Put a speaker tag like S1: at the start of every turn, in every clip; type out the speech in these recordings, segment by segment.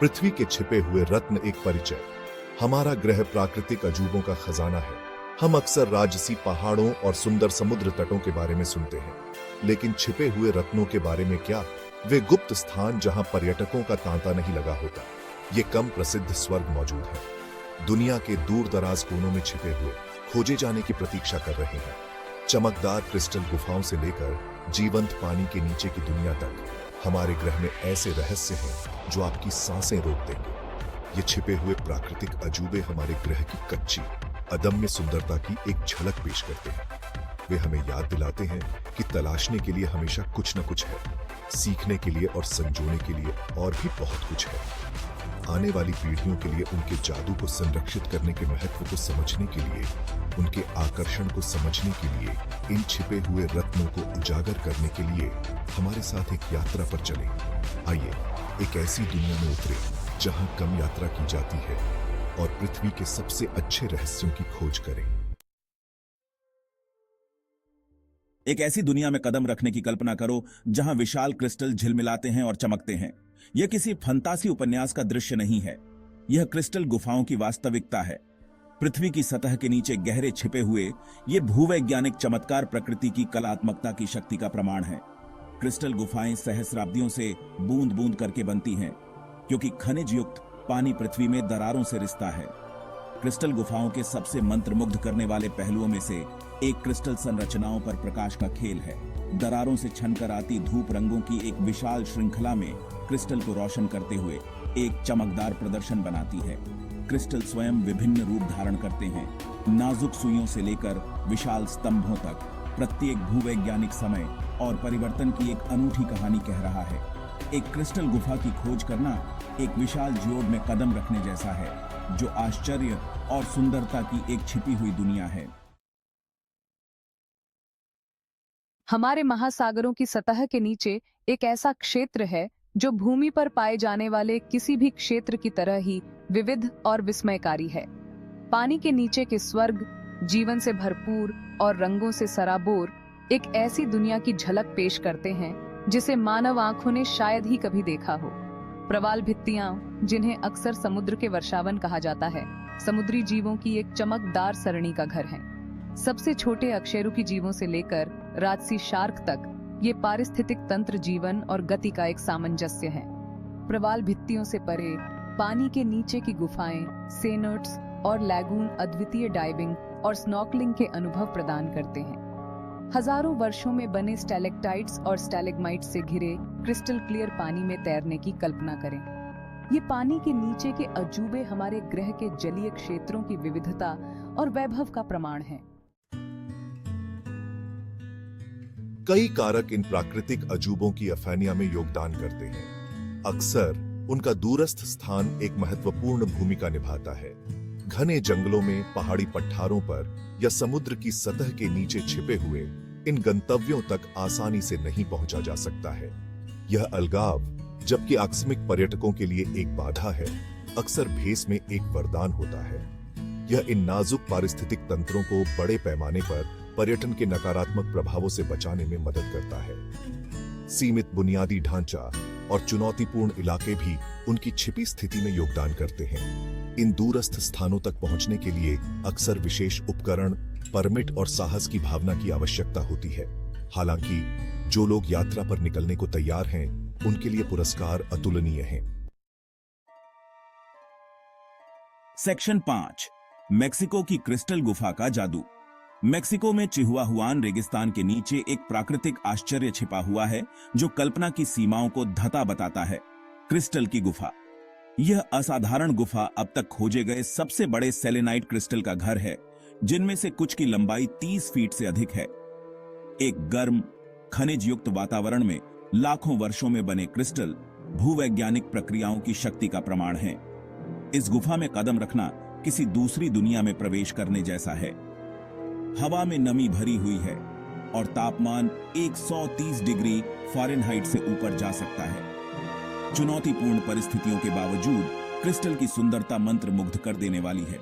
S1: पृथ्वी के छिपे हुए रत्न एक परिचय। हमारा ग्रह प्राकृतिक अजूबों का खजाना है। हम अक्सर राजसी पहाड़ों और सुंदर समुद्र तटों के बारे में सुनते हैं, लेकिन छिपे हुए रत्नों के बारे में क्या? वे गुप्त स्थान जहां पर्यटकों का तांता नहीं लगा होता। ये कम प्रसिद्ध स्वर्ग मौजूद है, दुनिया के दूर दराज कोनों में छिपे हुए, खोजे जाने की प्रतीक्षा कर रहे हैं। चमकदार क्रिस्टल गुफाओं से लेकर जीवंत पानी के नीचे की दुनिया तक, हमारे ग्रह में ऐसे रहस्य हैं जो आपकी सांसें रोक देंगे। ये छिपे हुए प्राकृतिक अजूबे हमारे ग्रह की कच्ची, अदम्य सुंदरता की एक झलक पेश करते हैं। वे हमें याद दिलाते हैं कि तलाशने के लिए हमेशा कुछ न कुछ है, सीखने के लिए और संजोने के लिए और भी बहुत कुछ है। आने वाली पीढ़ियों के लिए उनके जादू को संरक्षित करने के महत्व को समझने के लिए, उनके आकर्षण को समझने के लिए, इन छिपे हुए रत्नों को उजागर करने के लिए हमारे साथ एक यात्रा पर चलें। आइए एक ऐसी दुनिया में उतरे जहां कम यात्रा की जाती है और पृथ्वी के सबसे अच्छे रहस्यों की खोज करें।
S2: एक ऐसी दुनिया में कदम रखने की कल्पना करो जहां विशाल क्रिस्टल झिलमिलाते हैं और चमकते हैं। यह किसी फंतासी उपन्यास का दृश्य नहीं है, यह क्रिस्टल गुफाओं की वास्तविकता है। पृथ्वी की सतह के नीचे गहरे छिपे हुए ये भूवैज्ञानिक चमत्कार प्रकृति की कलात्मकता की शक्ति का प्रमाण है। क्रिस्टल गुफाएं सहस्राब्दियों से बूंद बूंद करके बनती हैं, क्योंकि खनिज युक्त पानी पृथ्वी में दरारों से रिश्ता है। क्रिस्टल गुफाओं के सबसे मंत्रमुग्ध करने वाले पहलुओं में से एक क्रिस्टल संरचनाओं पर प्रकाश का खेल है। दरारों से छनकर आती धूप रंगों की एक विशाल श्रृंखला में क्रिस्टल को रोशन करते हुए एक चमकदार प्रदर्शन बनाती है। क्रिस्टल स्वयं विभिन्न रूप धारण करते हैं, नाजुक सुइयों से लेकर विशाल स्तंभों तक। प्रत्येक भूवैज्ञानिक समय और परिवर्तन की एक अनूठी कहानी कह रहा है। एक क्रिस्टल गुफा की खोज करना एक विशाल ज्योड में कदम रखने जैसा है, जो आश्चर्य और सुंदरता की एक छिपी हुई दुनिया है।
S3: हमारे महासागरों की सतह के नीचे एक ऐसा क्षेत्र है जो भूमि पर पाए जाने वाले किसी भी क्षेत्र की तरह ही विविध और विस्मयकारी है। पानी के नीचे के स्वर्ग, जीवन से भरपूर और रंगों से सराबोर एक ऐसी दुनिया की झलक पेश करते हैं जिसे मानव आंखों ने शायद ही कभी देखा हो। प्रवाल भित्तियां, जिन्हें अक्सर समुद्र के वर्षावन कहा जाता है, समुद्री जीवों की एक चमकदार सरणी का घर है। सबसे छोटे अकशेरुकी जीवों से लेकर राजसी शार्क तक ये पारिस्थितिक तंत्र जीवन और गति का एक सामंजस्य है। प्रवाल भित्तियों से परे पानी के नीचे की गुफाएं, सेनर्ट्स और लैगून अद्वितीय डाइविंग और स्नॉर्कलिंग के अनुभव प्रदान करते हैं। हजारों वर्षों में बने स्टैलेक्टाइट्स और स्टैलेग्माइट्स से घिरे क्रिस्टल क्लियर पानी में तैरने की कल्पना करें। ये पानी के नीचे के अजूबे हमारे ग्रह के जलीय क्षेत्रों की विविधता और वैभव का प्रमाण हैं।
S1: कई कारक इन प्राकृतिक अजूबों की अफानिया में योगदान करते हैं। अक्सर उनका दूरस्थ स्थान एक महत्वपूर्ण भूमिका निभाता है। घने जंगलों में, पहाड़ी पठारों पर या समुद्र की सतह के नीचे छिपे हुए इन गंतव्यों तक आसानी से नहीं पहुंचा जा सकता है। यह अलगाव, जबकि आकस्मिक पर्यटकों के लिए एक बाधा है, अक्सर भेस में एक वरदान होता है। यह इन नाजुक पारिस्थितिक तंत्रों को बड़े पैमाने पर पर्यटन के नकारात्मक प्रभावों से बचाने में मदद करता है। सीमित बुनियादी ढांचा और चुनौतीपूर्ण इलाके भी उनकी छिपी स्थिति में योगदान करते हैं। इन दूरस्थ स्थानों तक पहुंचने के लिए अक्सर विशेष उपकरण, परमिट और साहस की भावना की आवश्यकता होती है। हालांकि जो लोग यात्रा पर निकलने को तैयार हैं, उनके लिए पुरस्कार अतुलनीय हैं।
S2: सेक्शन 5, मेक्सिको की क्रिस्टल गुफा का जादू। मेक्सिको में चिहुआहुआन रेगिस्तान के नीचे एक प्राकृतिक आश्चर्य छिपा हुआ है जो कल्पना की सीमाओं को धता बताता है। क्रिस्टल की गुफा। यह असाधारण गुफा अब तक खोजे गए सबसे बड़े सेलेनाइट क्रिस्टल का घर है, जिनमें से कुछ की लंबाई 30 फीट से अधिक है। एक गर्म, खनिज युक्त वातावरण में लाखों वर्षों में बने क्रिस्टल भूवैज्ञानिक प्रक्रियाओं की शक्ति का प्रमाण है। इस गुफा में कदम रखना किसी दूसरी दुनिया में प्रवेश करने जैसा है। हवा में नमी भरी हुई है और तापमान 130 डिग्री फ़ारेनहाइट से ऊपर जा सकता है। चुनौतीपूर्ण परिस्थितियों के बावजूद क्रिस्टल की सुंदरता मंत्र मुग्ध कर देने वाली है।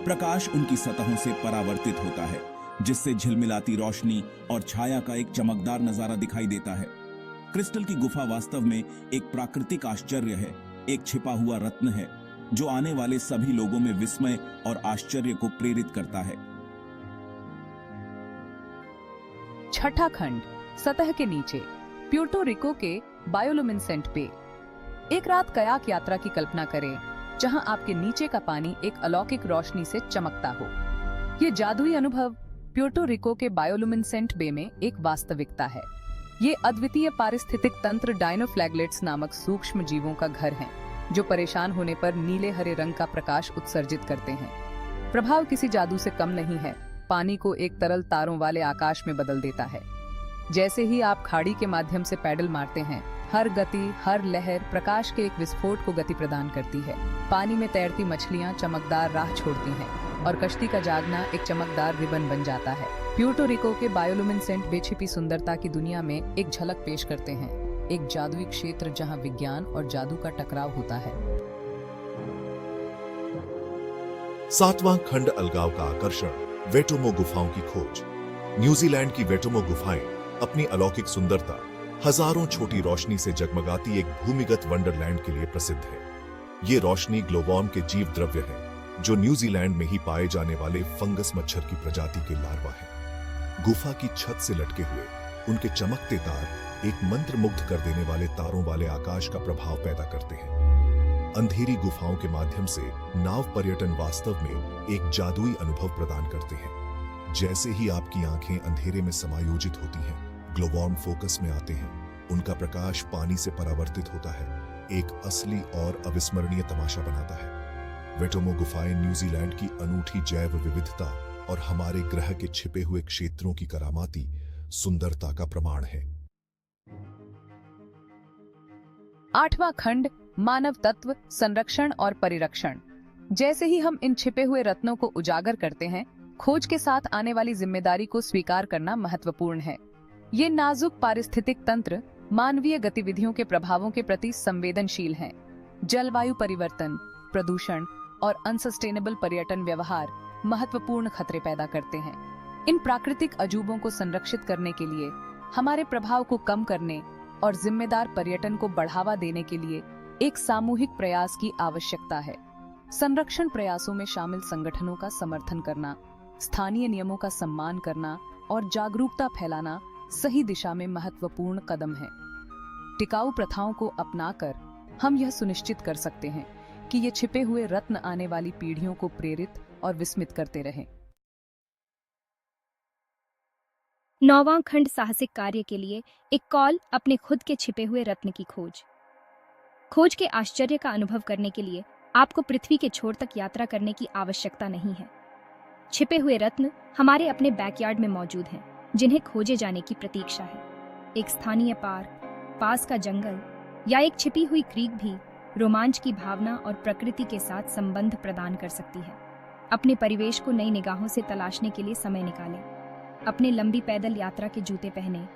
S2: प्रकाश उनकी सतहों से परावर्तित होता है, जिससे झिलमिलाती रोशनी और छाया का एक चमकदार नजारा दिखाई देता है। क्रिस्टल की गुफा वास्तव में एक प्राकृतिक आश्चर्य है, एक छिपा हुआ रत्न है जो आने वाले सभी लोगों में विस्मय और आश्चर्य को प्रेरित करता है।
S3: छठा खंड, सतह के नीचे, प्यूर्टो रिको के बायोलुमिनेसेंट पे। एक रात कयाक यात्रा की कल्पना करें जहां आपके नीचे का पानी एक अलौकिक रोशनी से चमकता हो। ये जादुई अनुभव प्यूर्टो रिको के बायोलुमिनेसेंट बे में एक वास्तविकता है। ये अद्वितीय पारिस्थितिक तंत्र डायनोफ्लैगलेट्स नामक सूक्ष्म जीवों का घर है जो परेशान होने पर नीले हरे रंग का प्रकाश उत्सर्जित करते हैं। प्रभाव किसी जादू से कम नहीं है, पानी को एक तरल तारों वाले आकाश में बदल देता है। जैसे ही आप खाड़ी के माध्यम से पैडल मारते हैं, हर गति, हर लहर प्रकाश के एक विस्फोट को गति प्रदान करती है। पानी में तैरती मछलियां चमकदार राह छोड़ती हैं और कश्ती का जागना एक चमकदार रिबन बन जाता है। प्यूर्टो रिको के बायोलुमिनेसेंट बेछिपी सुंदरता की दुनिया में एक झलक पेश करते हैं, एक जादुई क्षेत्र जहां विज्ञान और जादू का टकराव होता है।
S1: सातवां खंड, अलगाव का आकर्षण, वेटोमो गुफाओं की खोज। न्यूजीलैंड की वेटोमो गुफाएं अपनी अलौकिक सुंदरता, हजारों छोटी रोशनी से जगमगाती एक भूमिगत वंडरलैंड के लिए प्रसिद्ध है। ये रोशनी ग्लोवॉर्म के जीव द्रव्य है जो न्यूजीलैंड में ही पाए जाने वाले फंगस मच्छर की प्रजाति के लार्वा है। गुफा की छत से लटके हुए उनके चमकते तार एक मंत्र मुग्ध कर देने वाले तारों वाले आकाश का प्रभाव पैदा करते हैं। अंधेरी गुफाओं के माध्यम से नाव पर्यटन वास्तव में एक जादुई अनुभव प्रदान करते हैं। जैसे ही आपकी आंखें अंधेरे में समायोजित होती हैं, ग्लोवॉर्म फोकस में आते हैं, उनका प्रकाश पानी से परावर्तित होता है, एक असली और अविस्मरणीय तमाशा बनाता है। वेटोमो गुफाएं न्यूजीलैंड की अनूठी जैव विविधता और हमारे ग्रह के छिपे हुए क्षेत्रों की करामाती सुंदरता का प्रमाण है।
S3: आठवां खंड, मानव तत्व, संरक्षण और परिरक्षण। जैसे ही हम इन छिपे हुए रत्नों को उजागर करते हैं, खोज के साथ आने वाली जिम्मेदारी को स्वीकार करना महत्वपूर्ण है। ये नाजुक पारिस्थितिक तंत्र मानवीय गतिविधियों के प्रभावों के प्रति संवेदनशील हैं। जलवायु परिवर्तन, प्रदूषण और अनसस्टेनेबल पर्यटन व्यवहार महत्वपूर्ण खतरे पैदा करते हैं। इन प्राकृतिक अजूबों को संरक्षित करने के लिए, हमारे प्रभाव को कम करने और जिम्मेदार पर्यटन को बढ़ावा देने के लिए एक सामूहिक प्रयास की आवश्यकता है। संरक्षण प्रयासों में शामिल संगठनों का समर्थन करना, स्थानीय नियमों का सम्मान करना और जागरूकता फैलाना सही दिशा में महत्वपूर्ण कदम है। टिकाऊ प्रथाओं को अपनाकर हम यह सुनिश्चित कर सकते हैं कि ये छिपे हुए रत्न आने वाली पीढ़ियों को प्रेरित और विस्मित करते रहें।
S4: नौवां खंड, साहसिक कार्य के लिए एक कॉल, अपने खुद के छिपे हुए रत्न की खोज। खोज के आश्चर्य का अनुभव करने के लिए आपको पृथ्वी के छोर तक यात्रा करने की आवश्यकता नहीं है। छिपे हुए रत्न हमारे अपने बैकयार्ड में मौजूद हैं, जिन्हें खोजे जाने की प्रतीक्षा है। एक स्थानीय पार्क, पास का जंगल या एक छिपी हुई क्रीक भी रोमांच की भावना और प्रकृति के साथ संबंध प्रदान कर सकती है। अपने परिवेश को नई निगाहों से तलाशने के लिए समय निकालें। अपने लंबी पैदल यात्रा के जूते पहनें,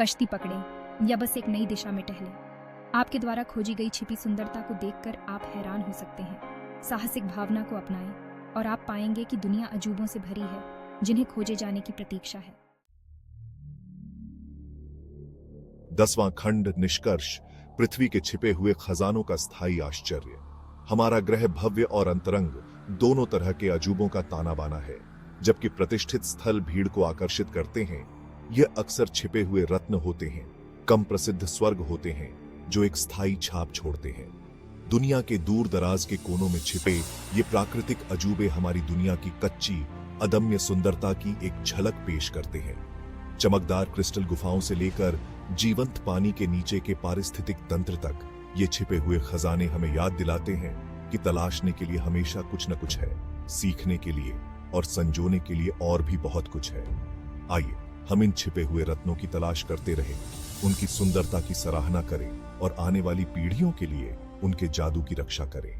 S4: कश्ती पकड़ें या बस एक नई दिशा में टहलें। आपके द्वारा खोजी गई छिपी सुंदरता को देखकर आप हैरान हो सकते हैं। साहसिक भावना को अपनाएं और आप पाएंगे कि दुनिया अजूबों से भरी है, जिन्हें खोजे जाने की प्रतीक्षा है।
S1: 10वां खंड, निष्कर्ष, पृथ्वी के छिपे हुए खजानों का स्थायी आश्चर्य। हमारा ग्रह भव्य और अंतरंग दोनों तरह के अजूबों का ताना बाना है। जबकि प्रतिष्ठित स्थल भीड़ को आकर्षित करते हैं, यह अक्सर छिपे हुए रत्न होते हैं, कम प्रसिद्ध स्वर्ग होते हैं जो एक स्थायी छाप छोड़ते हैं। दुनिया के दूर दराज के कोनों में छिपे ये प्राकृतिक अजूबे हमारी दुनिया की कच्ची अदम्य सुंदरता की एक झलक पेश करते हैं। चमकदार क्रिस्टल गुफाओं से लेकर जीवंत पानी के नीचे के पारिस्थितिक तंत्र तक ये छिपे हुए खजाने हमें याद दिलाते हैं कि तलाशने के लिए हमेशा कुछ न कुछ है, सीखने के लिए और संजोने के लिए और भी बहुत कुछ है। आइए हम इन छिपे हुए रत्नों की तलाश करते रहें, उनकी सुंदरता की सराहना करें और आने वाली पीढ़ियों के लिए उनके जादू की रक्षा करें।